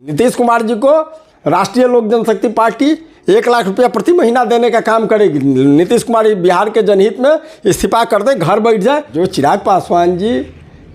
नीतीश कुमार जी को राष्ट्रीय लोक जनशक्ति पार्टी 1 लाख रुपया प्रति महीना देने का काम करेगी। नीतीश कुमार बिहार के जनहित में इस्तीफा कर दे, घर बैठ जाए। जो चिराग पासवान जी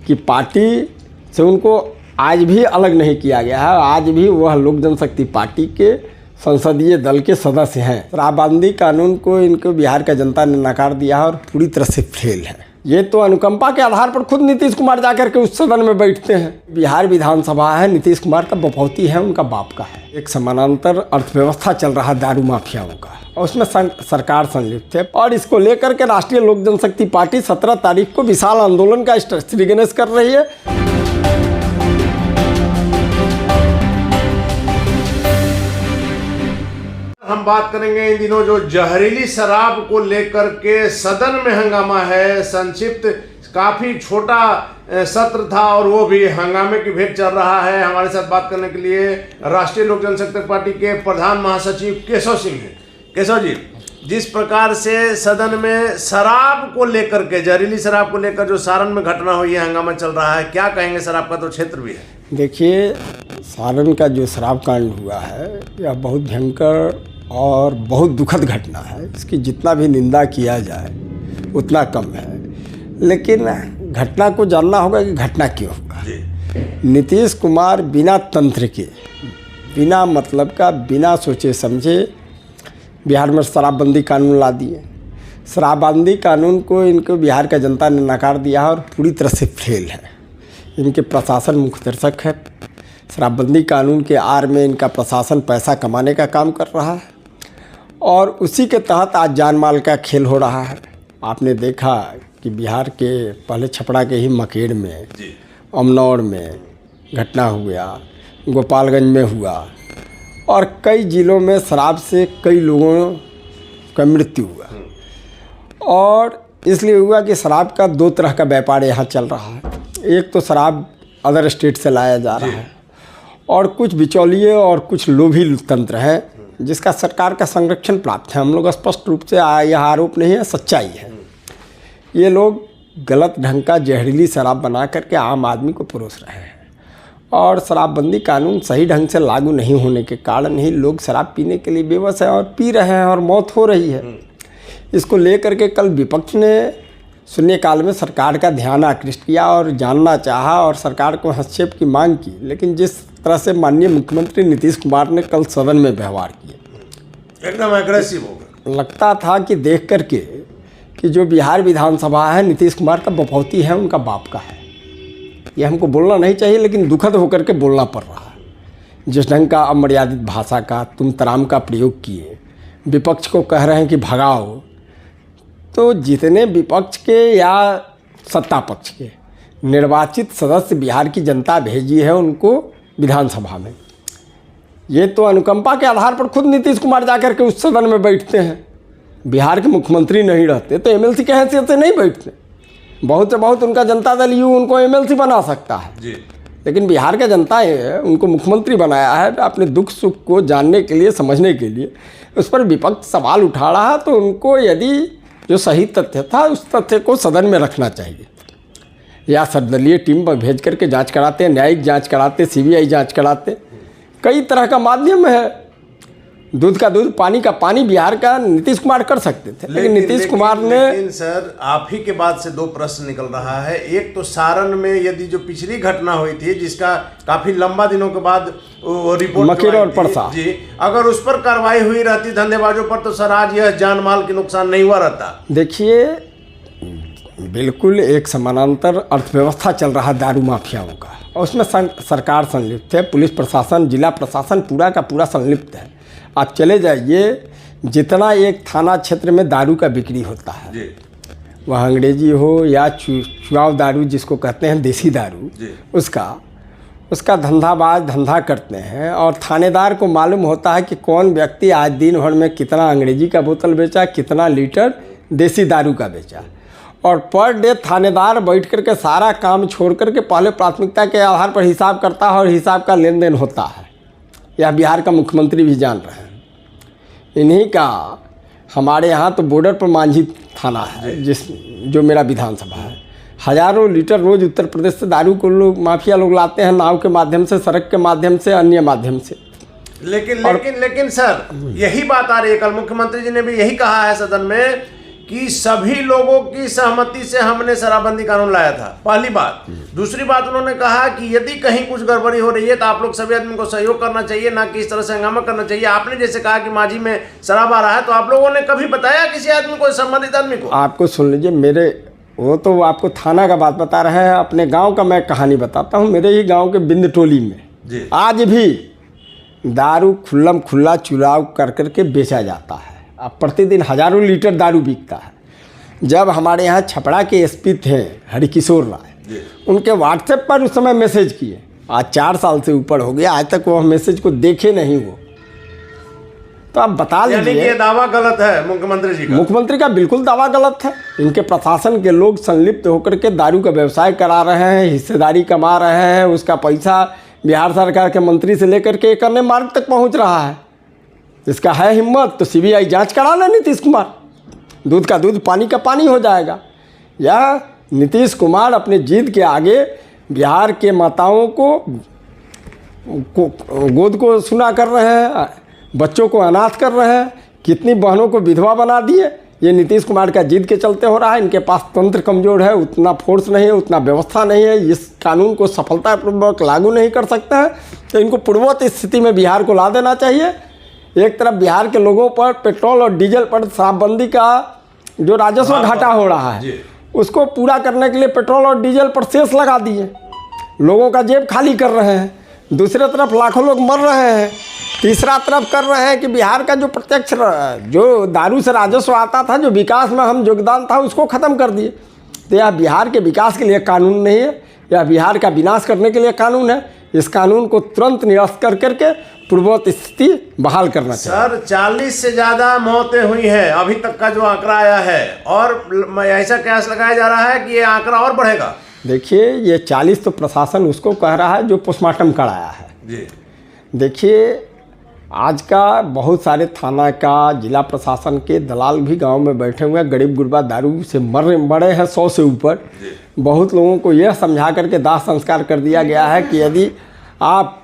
की पार्टी से उनको आज भी अलग नहीं किया गया है। आज भी वह लोक जनशक्ति पार्टी के संसदीय दल के सदस्य हैं। शराबबंदी कानून को इनको बिहार का जनता ने नकार दिया है और पूरी तरह से फेल है। ये तो अनुकंपा के आधार पर खुद नीतीश कुमार जाकर के उस सदन में बैठते हैं। बिहार विधानसभा है, नीतीश कुमार का बपौती है, उनका बाप का है। एक समानांतर अर्थव्यवस्था चल रहा है दारू माफियाओं का, और उसमें सरकार संलिप्त है। और इसको लेकर के राष्ट्रीय लोक जनशक्ति पार्टी 17 तारीख को विशाल आंदोलन का श्री गणेश कर रही है। हम बात करेंगे इन दिनों जो जहरीली शराब को लेकर के सदन में हंगामा है। संक्षिप्त काफी छोटा सत्र था और वो भी हंगामे की भेंट चल रहा है। हमारे साथ बात करने के लिए राष्ट्रीय लोक जनशक्ति पार्टी के प्रधान महासचिव केशव सिंह हैं। केशव जी, जिस प्रकार से सदन में शराब को लेकर के, जहरीली शराब को लेकर जो सारण में घटना हुई है, हंगामा चल रहा है, क्या कहेंगे सर? आपका तो क्षेत्र भी है। देखिए, सारण का जो शराब कांड हुआ है यह बहुत भयंकर और बहुत दुखद घटना है। इसकी जितना भी निंदा किया जाए उतना कम है, लेकिन घटना को जानना होगा कि घटना क्यों हुआ। नीतीश कुमार बिना तंत्र के, बिना मतलब का, बिना सोचे समझे बिहार में शराबबंदी कानून ला दिए। शराबबंदी कानून को इनको बिहार का जनता ने नकार दिया है और पूरी तरह से फेल है। इनके प्रशासन मुखदर्शक है। शराबबंदी कानून के आड़ में इनका प्रशासन पैसा कमाने का काम कर रहा है और उसी के तहत आज जान माल का खेल हो रहा है। आपने देखा कि बिहार के पहले छपरा के ही मकेर में, अमनौर में घटना हुआ, गोपालगंज में हुआ और कई ज़िलों में शराब से कई लोगों का मृत्यु हुआ। और इसलिए हुआ कि शराब का 2 तरह का व्यापार यहाँ चल रहा है। एक तो शराब अदर स्टेट से लाया जा रहा है और कुछ बिचौलिए और कुछ लोभी तंत्र हैं जिसका सरकार का संरक्षण प्राप्त है। हम लोग स्पष्ट रूप से यह आरोप नहीं है, सच्चाई है। ये लोग गलत ढंग का जहरीली शराब बना करके आम आदमी को परोस रहे हैं और शराबबंदी कानून सही ढंग से लागू नहीं होने के कारण ही लोग शराब पीने के लिए बेबस हैं और पी रहे हैं और मौत हो रही है। इसको लेकर के कल विपक्ष ने शून्यकाल में सरकार का ध्यान आकृष्ट किया और जानना चाहा और सरकार को हस्तक्षेप की मांग की, लेकिन जिस तरह से माननीय मुख्यमंत्री नीतीश कुमार ने कल सदन में व्यवहार किया, एकदम एग्रेसिव हो गया। लगता था कि देख करके कि जो बिहार विधानसभा है नीतीश कुमार का बपौती है, उनका बाप का है। ये हमको बोलना नहीं चाहिए, लेकिन दुखद होकर के बोलना पड़ रहा है। जिस ढंग का अमर्यादित भाषा का, तुम तराम का प्रयोग किए, विपक्ष को कह रहे हैं कि भगाओ, तो जितने विपक्ष के या सत्ता पक्ष के निर्वाचित सदस्य बिहार की जनता भेजी है उनको विधानसभा में, ये तो अनुकंपा के आधार पर खुद नीतीश कुमार जाकर के उस सदन में बैठते हैं। बिहार के मुख्यमंत्री नहीं रहते तो एमएलसी के हैसियत से नहीं बैठते। बहुत से बहुत उनका जनता दल यू उनको एमएलसी बना सकता है जी, लेकिन बिहार का जनता उनको मुख्यमंत्री बनाया है अपने दुख सुख को जानने के लिए, समझने के लिए। उस पर विपक्ष सवाल उठा रहा तो उनको यदि जो सही तथ्य था उस तथ्य को सदन में रखना चाहिए, या सर्वदलीय टीम पर भेज करके जांच कराते, न्यायिक जांच कराते, सीबीआई जांच कराते। कई तरह का माध्यम है। दूध का दूध, पानी का पानी बिहार का नीतीश कुमार कर सकते थे, लेकिन नीतीश कुमार ने। लेकिन सर, आप ही के बाद से 2 प्रश्न निकल रहा है। एक तो सारण में यदि जो पिछली घटना हुई थी, जिसका काफी लंबा दिनों के बाद वो रिपोर्ट मकेर और परसा जी, अगर उस पर कार्रवाई हुई रहती धंधेबाजों पर, तो सर आज यह जान माल के नुकसान नहीं हुआ रहता। देखिए, बिल्कुल एक समानांतर अर्थव्यवस्था चल रहा है दारू माफियाओं का, और उसमें सरकार संलिप्त है, पुलिस प्रशासन, जिला प्रशासन पूरा का पूरा संलिप्त है। आप चले जाइए, जितना एक थाना क्षेत्र में दारू का बिक्री होता है, वह अंग्रेजी हो या चुआव दारू जिसको कहते हैं, देसी दारू, उसका धंधाबाज धंधा करते हैं। और थानेदार को मालूम होता है कि कौन व्यक्ति आज दिन भर में कितना अंग्रेजी का बोतल बेचा, कितना लीटर देसी दारू का बेचा। और पर डे थानेदार बैठ करके सारा काम छोड़ करके पहले प्राथमिकता के आधार पर हिसाब करता है और हिसाब का लेन देन होता है। यह बिहार का मुख्यमंत्री भी जान रहे हैं। इन्हीं का हमारे यहाँ तो बॉर्डर पर मांझी थाना है, जो मेरा विधानसभा है। हज़ारों लीटर रोज़ उत्तर प्रदेश से दारू को लोग माफिया लोग लाते हैं, नाव के माध्यम से, सड़क के माध्यम से, अन्य माध्यम से। लेकिन सर यही बात आ रही है, कल मुख्यमंत्री जी ने भी यही कहा है सदन में कि सभी लोगों की सहमति से हमने शराबबंदी कानून लाया था, पहली बात। दूसरी बात उन्होंने कहा कि यदि कहीं कुछ गड़बड़ी हो रही है तो आप लोग सभी आदमी को सहयोग करना चाहिए, ना कि इस तरह से हंगामा करना चाहिए। आपने जैसे कहा कि माझी में शराब आ रहा है, तो आप लोगों ने कभी बताया किसी आदमी को, संबंधित आदमी को? आपको सुन लीजिए, मेरे वो तो आपको थाना का बात बता रहे हैं, अपने गाँव का मैं कहानी बताता हूँ। मेरे ही गाँव के बिंद टोली में आज भी दारू खुल्लम खुल्ला चुराव कर करके बेचा जाता है। अब प्रतिदिन हज़ारों लीटर दारू बिकता है। जब हमारे यहाँ छपरा के एसपी थे हरिकिशोर राय, उनके व्हाट्सएप पर उस समय मैसेज किए, आज 4 साल से ऊपर हो गया, आज तक वो मैसेज को देखे नहीं वो। तो आप बता लीजिए, ये दावा गलत है मुख्यमंत्री जी का? मुख्यमंत्री का बिल्कुल दावा गलत है। इनके प्रशासन के लोग संलिप्त होकर के दारू का व्यवसाय करा रहे हैं, हिस्सेदारी कमा रहे हैं, उसका पैसा बिहार सरकार के मंत्री से लेकर के एक अन्य मार्ग तक पहुंच रहा है। इसका है हिम्मत तो सीबीआई जांच करा ले नीतीश कुमार, दूध का दूध पानी का पानी हो जाएगा। या नीतीश कुमार अपने जीत के आगे बिहार के माताओं को गोद को सुना कर रहे हैं, बच्चों को अनाथ कर रहे हैं, कितनी बहनों को विधवा बना दिए। ये नीतीश कुमार का जीत के चलते हो रहा है। इनके पास तंत्र कमज़ोर है, उतना फोर्स नहीं है, उतना व्यवस्था नहीं है, इस कानून को सफलतापूर्वक लागू नहीं कर सकते हैं। तो इनको पूर्ववत स्थिति में बिहार को ला देना चाहिए। एक तरफ बिहार के लोगों पर पेट्रोल और डीजल पर शराबबंदी का जो राजस्व घाटा हो रहा है, उसको पूरा करने के लिए पेट्रोल और डीजल पर सेस लगा दिए, लोगों का जेब खाली कर रहे हैं। दूसरी तरफ लाखों लोग मर रहे हैं। तीसरा तरफ कर रहे हैं कि बिहार का जो प्रत्यक्ष जो दारू से राजस्व आता था, जो विकास में हम योगदान था, उसको ख़त्म कर दिए। तो यह बिहार के विकास के लिए कानून नहीं है, यह बिहार का विनाश करने के लिए कानून है। इस कानून को तुरंत निरस्त कर करके पूर्ववत स्थिति बहाल करना चाहिए। सर 40 से ज़्यादा मौतें हुई हैं अभी तक का जो आंकड़ा आया है, और ऐसा कयास लगाया जा रहा है कि ये आंकड़ा और बढ़ेगा। देखिए, ये 40 तो प्रशासन उसको कह रहा है जो पोस्टमार्टम कराया है जी। देखिए, आज का बहुत सारे थाना का, जिला प्रशासन के दलाल भी गांव में बैठे हुए हैं, गरीब गुरबा दारू से मरे हैं 100 से ऊपर। बहुत लोगों को यह समझा करके दाह संस्कार कर दिया गया है कि यदि आप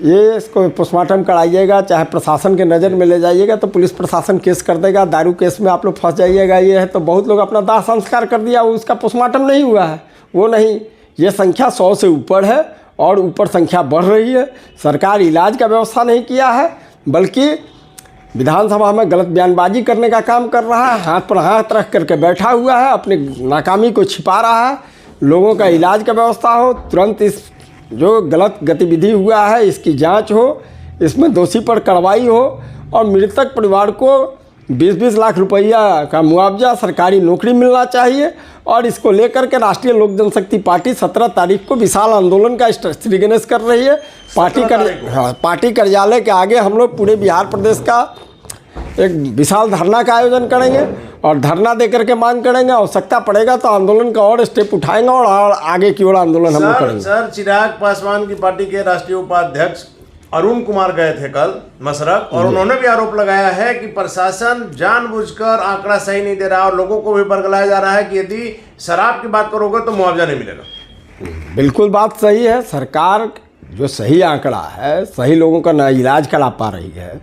ये इसको पोस्टमार्टम कराइएगा, चाहे प्रशासन के नज़र में ले जाइएगा तो पुलिस प्रशासन केस कर देगा, दारू केस में आप लोग फंस जाइएगा। ये है तो बहुत लोग अपना दाह संस्कार कर दिया, उसका पोस्टमार्टम नहीं हुआ है। वो नहीं, ये संख्या 100 से ऊपर है और ऊपर संख्या बढ़ रही है। सरकार इलाज का व्यवस्था नहीं किया है, बल्कि विधानसभा में गलत बयानबाजी करने का काम कर रहा है, हाथ पर हाथ रख करके बैठा हुआ है, अपनी नाकामी को छिपा रहा है। लोगों का इलाज का व्यवस्था हो, तुरंत इस जो गलत गतिविधि हुआ है इसकी जांच हो, इसमें दोषी पर कार्रवाई हो, और मृतक परिवार को 20-20 लाख रुपया का मुआवजा, सरकारी नौकरी मिलना चाहिए। और इसको लेकर के राष्ट्रीय लोक जनशक्ति पार्टी 17 तारीख को विशाल आंदोलन का श्री गणेश कर रही है। पार्टी कार्यालय के आगे हम लोग पूरे बिहार प्रदेश का एक विशाल धरना का आयोजन करेंगे और धरना देकर के मांग करेंगे। आवश्यकता पड़ेगा तो आंदोलन का और स्टेप उठाएंगे और आगे की ओर आंदोलन हम लोग करेंगे। सर चिराग पासवान की पार्टी के राष्ट्रीय उपाध्यक्ष अरुण कुमार गए थे कल मसरक, और उन्होंने भी आरोप लगाया है कि प्रशासन जानबूझकर आंकड़ा सही नहीं दे रहा और लोगों को भी बरगलाया जा रहा है कि यदि शराब की बात करोगे तो मुआवजा नहीं मिलेगा। बिल्कुल बात सही है। सरकार जो सही आंकड़ा है, सही लोगों का न इलाज करा पा रही है,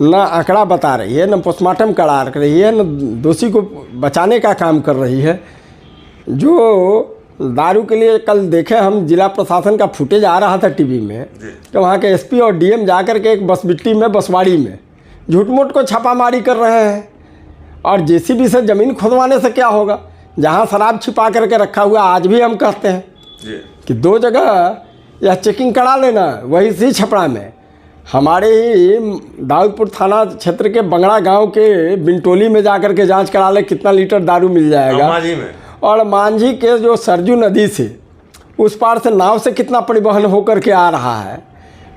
न आंकड़ा बता रही है, न पोस्टमार्टम करा रही है, न दोषी को बचाने का काम कर रही है। जो दारू के लिए कल देखे हम, जिला प्रशासन का फुटेज आ रहा था टीवी में, तो वहाँ के एसपी और डीएम जाकर के एक बसबिट्टी में, बसवाड़ी में झूठ मूठ को छापामारी कर रहे हैं। और जेसीबी से ज़मीन खोदवाने से क्या होगा? जहाँ शराब छिपा करके रखा हुआ, आज भी हम कहते हैं कि 2 जगह यह चेकिंग करा लेना, वही सी छपरा में। हमारे ही दाऊदपुर थाना क्षेत्र के बंगड़ा गांव के बिंटोली में जाकर के जांच करा ले, कितना लीटर दारू मिल जाएगा। और मांझी के जो सरजू नदी से उस पार से नाव से कितना परिवहन होकर के आ रहा है।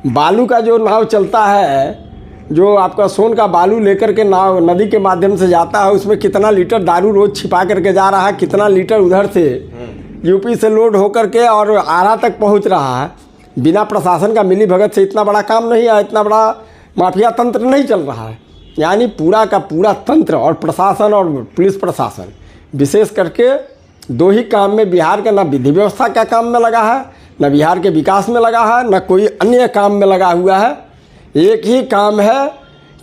बालू का जो नाव चलता है, जो आपका सोन का बालू लेकर के नाव नदी के माध्यम से जाता है, उसमें कितना लीटर दारू रोज छिपा करके जा रहा है, कितना लीटर उधर से यूपी से लोड होकर के और आरा तक पहुंच रहा है। बिना प्रशासन का मिली भगत से इतना बड़ा काम नहीं है, इतना बड़ा माफिया तंत्र नहीं चल रहा है। यानी पूरा का पूरा तंत्र और प्रशासन और पुलिस प्रशासन विशेष करके दो ही काम में बिहार का, ना विधि व्यवस्था का काम में लगा है, न बिहार के विकास में लगा है, न कोई अन्य काम में लगा हुआ है। एक ही काम है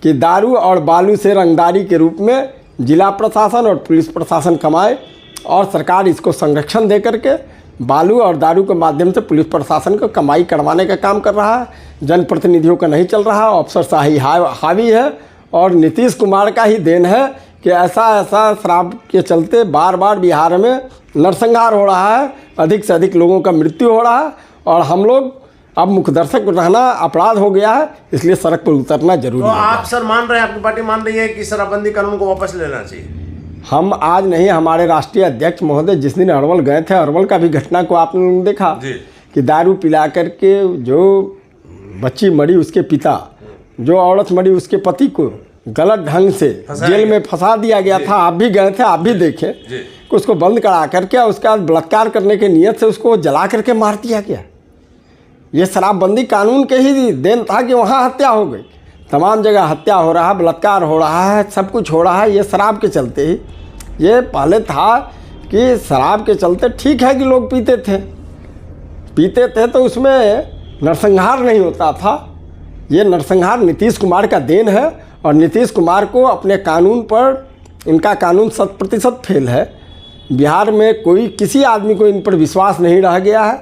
कि दारू और बालू से रंगदारी के रूप में जिला प्रशासन और पुलिस प्रशासन कमाए, और सरकार इसको संरक्षण दे करके बालू और दारू के माध्यम से पुलिस प्रशासन को कमाई करवाने का काम कर रहा है। जनप्रतिनिधियों का नहीं चल रहा, अफसरशाही हावी है, और नीतीश कुमार का ही देन है कि ऐसा शराब के चलते बार बार बिहार में नरसंहार हो रहा है, अधिक से अधिक लोगों का मृत्यु हो रहा है, और हम लोग अब मुखदर्शक रहना अपराध हो गया है, इसलिए सड़क पर उतरना जरूरी तो है। आप सर मान रहे हैं, आपकी पार्टी मान रही है कि शराबबंदी कानून को वापस लेना चाहिए? हम आज नहीं, हमारे राष्ट्रीय अध्यक्ष महोदय जिस दिन अरवल गए थे, अरवल का भी घटना को आप लोगों ने देखा कि दारू पिला करके जो बच्ची मरी, उसके पिता, जो औरत मरी उसके पति को गलत ढंग से जेल में फंसा दिया गया था। आप भी गए थे, आप भी देखे कि उसको बंद करा करके उसके बाद बलात्कार करने के नियत से उसको जला करके मार दिया गया। ये शराबबंदी कानून के ही देन था कि वहाँ हत्या हो गई। तमाम जगह हत्या हो रहा है, बलात्कार हो रहा है, सब कुछ हो रहा है, ये शराब के चलते ही। ये पहले था कि शराब के चलते ठीक है कि लोग पीते थे तो उसमें नरसंहार नहीं होता था। ये नरसंहार नीतीश कुमार का देन है, और नीतीश कुमार को अपने कानून पर, इनका कानून 100% फेल है। बिहार में कोई किसी आदमी को इन पर विश्वास नहीं रह गया है,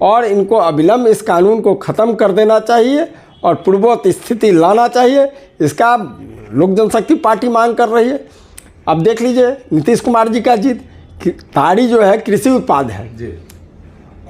और इनको अविलंब इस कानून को ख़त्म कर देना चाहिए और पूर्ववत स्थिति लाना चाहिए। इसका लोक जनशक्ति पार्टी मांग कर रही है। अब देख लीजिए नीतीश कुमार जी का जिद, ताड़ी जो है कृषि उत्पाद है जी,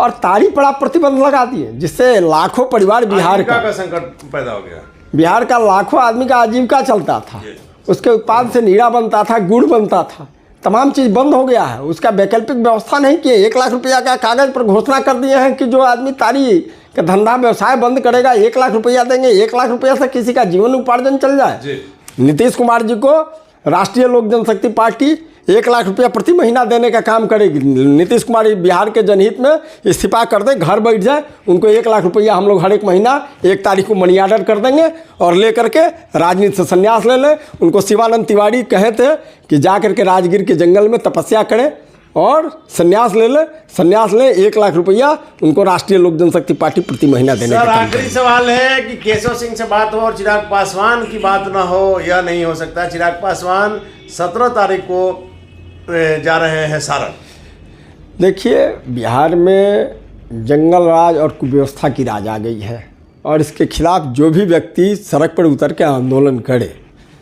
और ताड़ी पर आप प्रतिबंध लगा दिए, जिससे लाखों परिवार बिहार का संकट पैदा हो गया। बिहार का लाखों आदमी का आजीविका चलता था, उसके उत्पाद से नीरा बनता था, गुड़ बनता था, तमाम चीज़ बंद हो गया है। उसका वैकल्पिक व्यवस्था नहीं किए। 1 लाख रुपया का कागज़ पर घोषणा कर दिए हैं कि जो आदमी ताड़ी का धंधा व्यवसाय बंद करेगा 1 लाख रुपया देंगे। 1 लाख रुपया से किसी का जीवन उपार्जन चल जाए। नीतीश कुमार जी को राष्ट्रीय लोक जनशक्ति पार्टी 1 लाख रुपया प्रति महीना देने का काम करेगी। नीतीश कुमार बिहार के जनहित में इस्तीफा कर दे, घर बैठ जाए, उनको 1 लाख रुपया हम लोग हर एक महीना 1 तारीख को मनी ऑर्डर कर देंगे, और ले करके राजनीति से संन्यास ले लें। उनको शिवानंद तिवारी कहे थे कि जा करके राजगीर के जंगल में तपस्या करें और संन्यास ले लें। 1 लाख रुपया उनको राष्ट्रीय लोक जनशक्ति पार्टी प्रति महीना देने का काम करेगी। आखिरी सवाल है कि केशव सिंह से बात हो और चिराग पासवान की बात ना हो, या नहीं हो सकता? चिराग पासवान 17 तारीख को जा रहे हैं सारण। देखिए, बिहार में जंगल राज और कुव्यवस्था की राज आ गई है, और इसके खिलाफ जो भी व्यक्ति सड़क पर उतर के आंदोलन करे,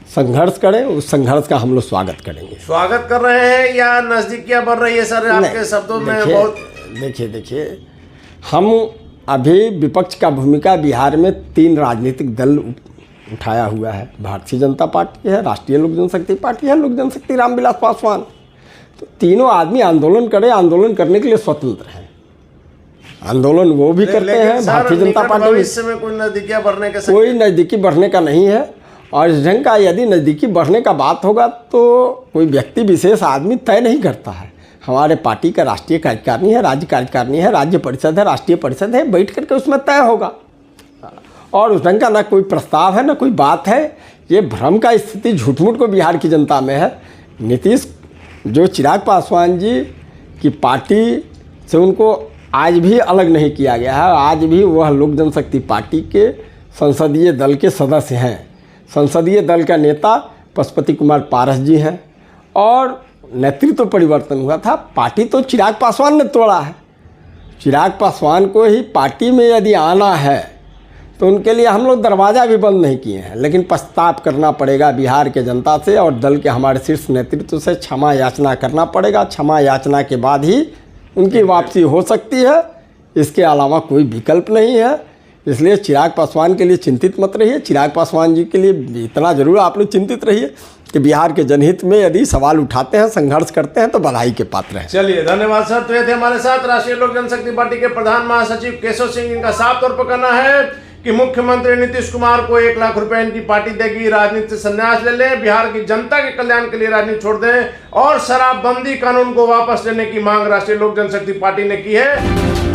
संघर्ष करे, उस संघर्ष का हम लोग स्वागत करेंगे। स्वागत कर रहे हैं या नजदीकियां बढ़ रही है सर आपके शब्दों में? बहुत देखिए, हम अभी विपक्ष का भूमिका बिहार में 3 राजनीतिक दल उठाया हुआ है। भारतीय जनता पार्टी है, राष्ट्रीय लोक जनशक्ति पार्टी है, लोक जनशक्ति रामविलास पासवान। तो तीनों आदमी आंदोलन करें, आंदोलन करने के लिए स्वतंत्र हैं। आंदोलन वो भी करते हैं। भारतीय जनता पार्टी भविष्य में कोई नजदीकियां बढ़ने का कोई नज़दीकी बढ़ने का नहीं है, और इस ढंग का यदि नज़दीकी बढ़ने का बात होगा तो कोई व्यक्ति विशेष आदमी तय नहीं करता है। हमारे पार्टी का राष्ट्रीय कार्यकारिणी है, राज्य कार्यकारिणी है, राज्य परिषद है, राष्ट्रीय परिषद है, बैठ करके उसमें तय होगा। और उस ढंग का ना कोई प्रस्ताव है, ना कोई बात है। ये भ्रम का स्थिति झूठ-मूठ को बिहार की जनता में है। नीतीश जो चिराग पासवान जी की पार्टी से उनको आज भी अलग नहीं किया गया है, आज भी वह लोक जनशक्ति पार्टी के संसदीय दल के सदस्य हैं। संसदीय दल का नेता पशुपति कुमार पारस जी हैं, और नेतृत्व परिवर्तन हुआ था। पार्टी तो चिराग पासवान ने तोड़ा है। चिराग पासवान को ही पार्टी में यदि आना है तो उनके लिए हम लोग दरवाज़ा भी बंद नहीं किए हैं, लेकिन पश्चाताप करना पड़ेगा बिहार के जनता से और दल के हमारे शीर्ष नेतृत्व से क्षमा याचना करना पड़ेगा। क्षमा याचना के बाद ही उनकी वापसी हो सकती है, इसके अलावा कोई विकल्प नहीं है। इसलिए चिराग पासवान के लिए चिंतित मत रहिए। चिराग पासवान जी के लिए इतना ज़रूर आप लोग चिंतित रहिए कि बिहार के जनहित में यदि सवाल उठाते हैं, संघर्ष करते हैं तो बधाई के पात्र हैं। चलिए, धन्यवाद सर। तो ये थे हमारे साथ राष्ट्रीय लोक जनशक्ति पार्टी के प्रधान महासचिव केशव सिंह। इनका साफ तौर पर कहना है कि मुख्यमंत्री नीतीश कुमार को 1 लाख रुपए इनकी पार्टी देगी, राजनीति से संन्यास ले लें, बिहार की जनता के कल्याण के लिए राजनीति छोड़ दें, और शराबबंदी कानून को वापस लेने की मांग राष्ट्रीय लोक जनशक्ति पार्टी ने की है।